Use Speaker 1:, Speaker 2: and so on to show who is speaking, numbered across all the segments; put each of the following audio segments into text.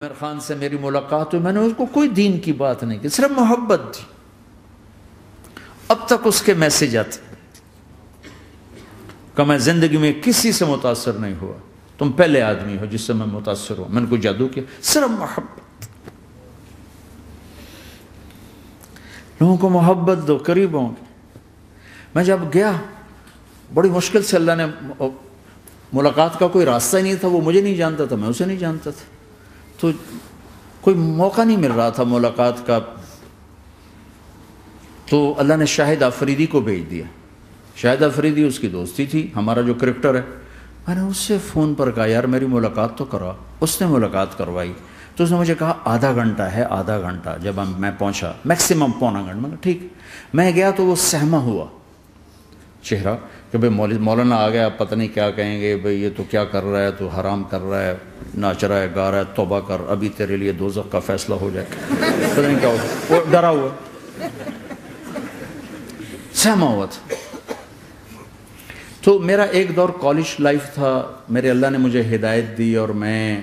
Speaker 1: عامر خان سے میری ملاقات ہوئی، میں نے اس کو کوئی دین کی بات نہیں کی، صرف محبت تھی۔ اب تک اس کے میسج آتے کہ میں زندگی میں کسی سے متاثر نہیں ہوا، تم پہلے آدمی ہو جس سے میں متاثر ہوں، میں نے کوئی جادو کیا، صرف محبت۔ لوگوں کو محبت دو، قریب ہوں گے۔ میں جب گیا بڑی مشکل سے اللہ نے، ملاقات کا کوئی راستہ ہی نہیں تھا، وہ مجھے نہیں جانتا تھا، میں اسے نہیں جانتا تھا، تو کوئی موقع نہیں مل رہا تھا ملاقات کا۔ تو اللہ نے شاہد آفریدی کو بھیج دیا۔ شاہد آفریدی اس کی دوستی تھی، ہمارا جو کرکٹر ہے۔ میں نے اس سے فون پر کہا یار میری ملاقات تو کرا، اس نے ملاقات کروائی۔ تو اس نے مجھے کہا آدھا گھنٹہ ہے، آدھا گھنٹہ۔ جب میں پہنچا میکسیمم پونا گھنٹہ، میں کہا ٹھیک۔ میں گیا تو وہ سہما ہوا چہرہ کہ بھئی مولانا آ گیا، پتہ نہیں کیا کہیں گے، بھئی یہ تو کیا کر رہا ہے، تو حرام کر رہا ہے، ناچ رہا ہے، گا رہا ہے، توبہ کر، ابھی تیرے لیے دوزخ کا فیصلہ ہو جائے، پتہ نہیں کیا ہوگا۔ وہ ڈرا ہوا سہما ہوا تھا۔ تو میرا ایک دور کالج لائف تھا، میرے اللہ نے مجھے ہدایت دی، اور میں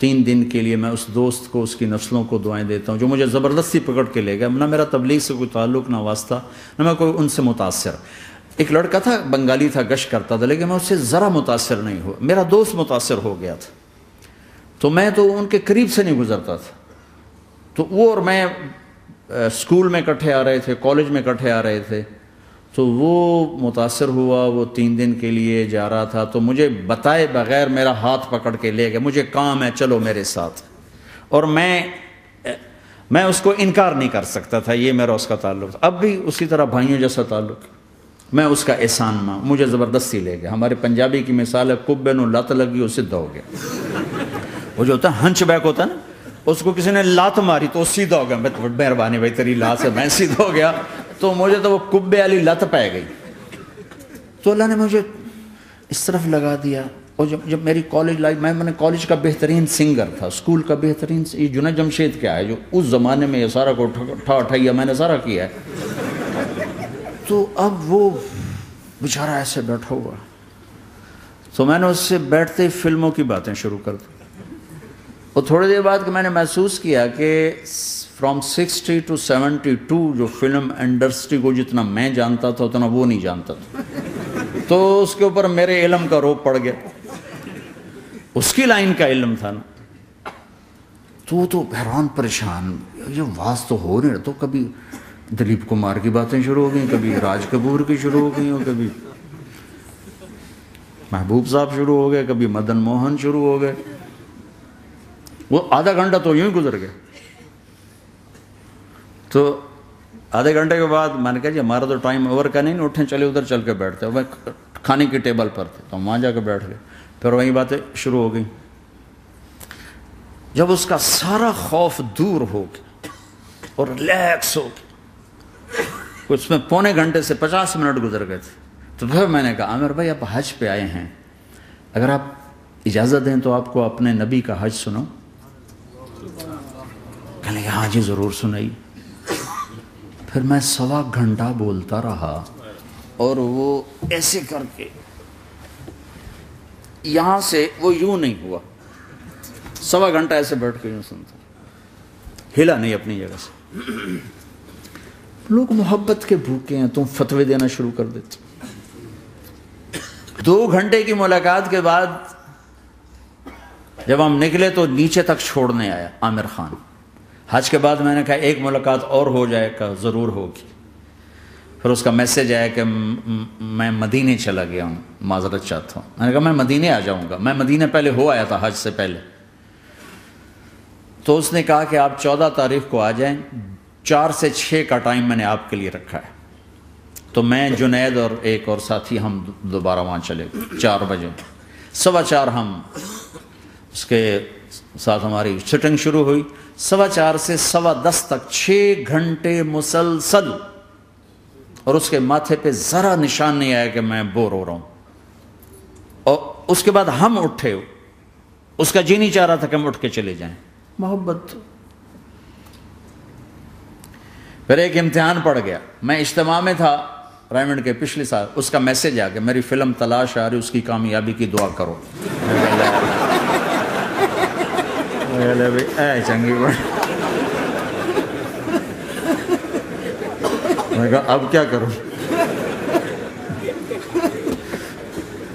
Speaker 1: 3 دن کے لیے میں اس دوست کو، اس کی نسلوں کو دعائیں دیتا ہوں جو مجھے زبردستی پکڑ کے لے گیا۔ نہ میرا تبلیغ سے کوئی تعلق، نہ واسطہ، نہ میں کوئی ان سے متاثر۔ ایک لڑکا تھا، بنگالی تھا، گشت کرتا تھا، لیکن میں اس سے ذرا متاثر نہیں ہوا۔ میرا دوست متاثر ہو گیا تھا، تو میں تو ان کے قریب سے نہیں گزرتا تھا۔ تو وہ اور میں اسکول میں اکٹھے آ رہے تھے، کالج میں اکٹھے آ رہے تھے۔ تو وہ متاثر ہوا، وہ 3 دن کے لیے جا رہا تھا، تو مجھے بتائے بغیر میرا ہاتھ پکڑ کے لے گیا، مجھے کام ہے چلو میرے ساتھ۔ اور میں اس کو انکار نہیں کر سکتا تھا، یہ میرا اس کا تعلق تھا۔ اب بھی اسی طرح بھائیوں جیسا تعلق، میں اس کا احسان ماں، مجھے زبردستی لے گیا۔ ہمارے پنجابی کی مثال ہے، کبے نو لت لگی وہ سیدھا ہو گیا۔ وہ جو ہوتا ہے ہنچ بیک ہوتا ہے نا، اس کو کسی نے لات ماری تو سیدھا ہو گیا۔ مہربانی بھائی تیری لات سے میں سیدھا ہو گیا، تو مجھے تو وہ کبے والی لت پہ گئی۔ تو اللہ نے مجھے اس طرف لگا دیا۔ اور جب میری کالج لائف، میں نے کالج کا بہترین سنگر تھا، اسکول کا بہترین، یہ جنید جمشید کیا ہے جو اس زمانے میں یہ سارا کو ٹھا میں نے سارا کیا ہے۔ تو اب وہ بیچارہ ایسے بیٹھا ہوا، تو میں نے اس سے بیٹھتے ہی فلموں کی باتیں شروع کر دی۔ اور تھوڑی دیر بعد کہ میں نے محسوس کیا کہ فرام 60 to 72 جو فلم انڈسٹری کو جتنا میں جانتا تھا اتنا وہ نہیں جانتا تھا۔ تو اس کے اوپر میرے علم کا روب پڑ گیا، اس کی لائن کا علم تھا نا۔ تو وہ تو حیران پریشان، یہ واز تو ہو نہیں رہا۔ تو کبھی دلیپ کمار کی باتیں شروع ہو گئیں، کبھی راج کپور کی شروع ہو گئیں، اور کبھی محبوب صاحب شروع ہو گئے، کبھی مدن موہن شروع ہو گئے۔ وہ آدھا گھنٹہ تو یوں ہی گزر گیا۔ تو آدھے گھنٹے کے بعد میں نے کہا جی ہمارا تو ٹائم اوور کا نہیں، اٹھیں چلے ادھر چل کے بیٹھتے۔ وہ کھانے کی ٹیبل پر تھے تو ہم وہاں جا کے بیٹھ گئے، پھر وہیں باتیں شروع ہو گئیں۔ جب اس کا سارا خوف دور ہو گیا اور ریلیکس ہو گیا، اس میں پونے گھنٹے سے 50 منٹ گزر گئے تھے، تو پھر میں نے کہا عامر بھائی آپ حج پہ آئے ہیں، اگر آپ اجازت دیں تو آپ کو اپنے نبی کا حج سنو۔ کہنے لگے ہاں جی ضرور سنائی۔ پھر میں 1.25 گھنٹہ بولتا رہا، اور وہ ایسے کر کے یہاں سے وہ یوں نہیں ہوا، 1.25 گھنٹہ ایسے بیٹھ کے یوں سنتا، ہلا نہیں اپنی جگہ سے۔ لوگ محبت کے بھوکے ہیں، تم فتوے دینا شروع کر دیتے۔ 2 گھنٹے کی ملاقات کے بعد جب ہم نکلے تو نیچے تک چھوڑنے آیا عامر خان۔ حج کے بعد میں نے کہا ایک ملاقات اور ہو جائے گا، ضرور ہوگی۔ پھر اس کا میسج آیا کہ میں مدینے چلا گیا ہوں، معذرت چاہتا ہوں۔ میں نے کہا میں مدینے آ جاؤں گا، میں مدینے پہلے ہو آیا تھا حج سے پہلے۔ تو اس نے کہا کہ آپ 14 تاریخ کو آ جائیں، 4 سے 6 کا ٹائم میں نے آپ کے لیے رکھا ہے۔ تو میں جنید اور ایک اور ساتھی ہم دوبارہ وہاں چلے گئے 4 بجے، 4:15 ہم اس کے ساتھ ہماری سٹنگ شروع ہوئی۔ 4:15 سے 10:15 تک 6 گھنٹے مسلسل، اور اس کے ماتھے پہ ذرا نشان نہیں آیا کہ میں بور ہو رہا ہوں۔ اور اس کے بعد ہم اٹھے، اس کا جی نہیں چاہ رہا تھا کہ ہم اٹھ کے چلے جائیں، محبت۔ پھر ایک امتحان پڑ گیا، میں اجتماع میں تھا رائمنڈ کے پچھلے سال، اس کا میسج آ گیا میری فلم تلاش آ رہی، اس کی کامیابی کی دعا کرو۔ اے چنگی بڑی. میں کہا اب کیا کروں؟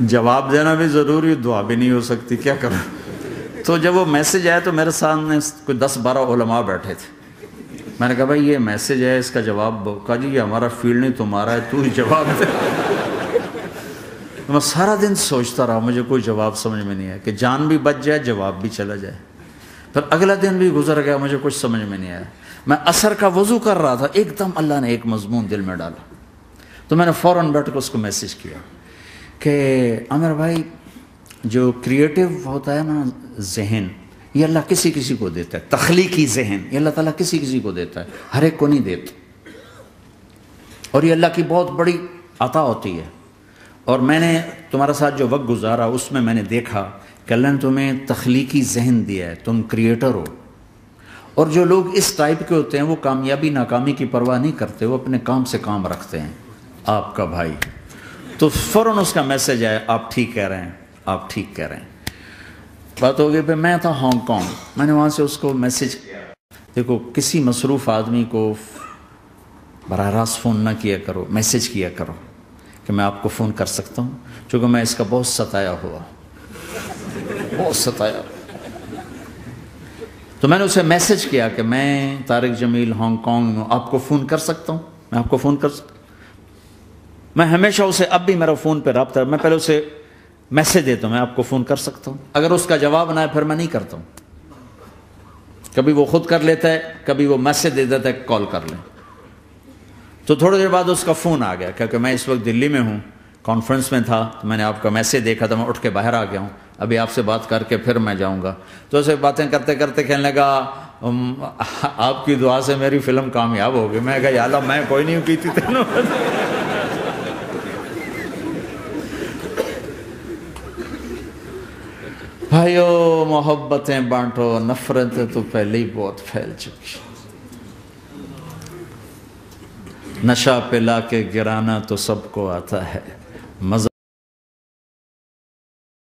Speaker 1: جواب دینا بھی ضروری، دعا بھی نہیں ہو سکتی، کیا کروں؟ تو جب وہ میسج آیا تو میرے سامنے کوئی 10-12 علماء بیٹھے تھے. میں نے کہا بھائی یہ میسج ہے، اس کا جواب. کہا جی یہ ہمارا فیلڈ نہیں تمہارا ہے، تو ہی جواب دے. میں سارا دن سوچتا رہا، مجھے کوئی جواب سمجھ میں نہیں آیا کہ جان بھی بچ جائے، جواب بھی چلا جائے. پھر اگلا دن بھی گزر گیا، مجھے کچھ سمجھ میں نہیں آیا. میں عصر کا وضو کر رہا تھا، ایک دم اللہ نے ایک مضمون دل میں ڈالا. تو میں نے فوراً بیٹھ کے اس کو میسج کیا کہ عامر بھائی، جو کریٹو ہوتا ہے نا ذہن، یہ اللہ کسی کسی کو دیتا ہے. تخلیقی ذہن یہ اللہ تعالیٰ کسی کسی کو دیتا ہے، ہر ایک کو نہیں دیتا. اور یہ اللہ کی بہت بڑی عطا ہوتی ہے. اور میں نے تمہارے ساتھ جو وقت گزارا اس میں نے دیکھا کہ اللہ نے تمہیں تخلیقی ذہن دیا ہے، تم کریٹر ہو. اور جو لوگ اس ٹائپ کے ہوتے ہیں وہ کامیابی ناکامی کی پرواہ نہیں کرتے، وہ اپنے کام سے کام رکھتے ہیں. آپ کا بھائی. تو فوراً اس کا میسج آیا، آپ ٹھیک کہہ رہے ہیں، آپ ٹھیک کہہ رہے ہیں. بات ہو گئی. پھر میں تھا ہانگ کانگ، میں نے وہاں سے اس کو میسج کیا. دیکھو کسی مصروف آدمی کو براہ راست فون نہ کیا کرو، میسج کیا کرو کہ میں آپ کو فون کر سکتا ہوں، چونکہ میں اس کا بہت ستایا ہوا، بہت ستایا. تو میں نے اسے میسج کیا کہ میں طارق جمیل ہانگ کانگ میں آپ کو فون کر سکتا ہوں، میں آپ کو فون کر سکتا ہوں. میں ہمیشہ اسے، اب بھی میرا فون پہ رابطہ، میں پہلے اسے میسج دیتا ہوں میں آپ کو فون کر سکتا ہوں. اگر اس کا جواب نہ آئے پھر میں نہیں کرتا ہوں. کبھی وہ خود کر لیتا ہے، کبھی وہ میسج دے دیتا ہے کال کر لیں. تو تھوڑی دیر بعد اس کا فون آ گیا، کیونکہ میں اس وقت دلی میں ہوں، کانفرنس میں تھا. تو میں نے آپ کا میسج دیکھا تھا، میں اٹھ کے باہر آ گیا ہوں، ابھی آپ سے بات کر کے پھر میں جاؤں گا. تو اسے باتیں کرتے کرتے کہنے لگا آپ کی دعا سے میری فلم کامیاب ہو گئی. میں کہا یا اللہ میں کوئی نہیں کی تھی تینوں. بھائیو محبتیں بانٹو، نفرتیں تو پہلے ہی بہت پھیل چکی. نشہ پلا کے گرانا تو سب کو آتا ہے، مزہ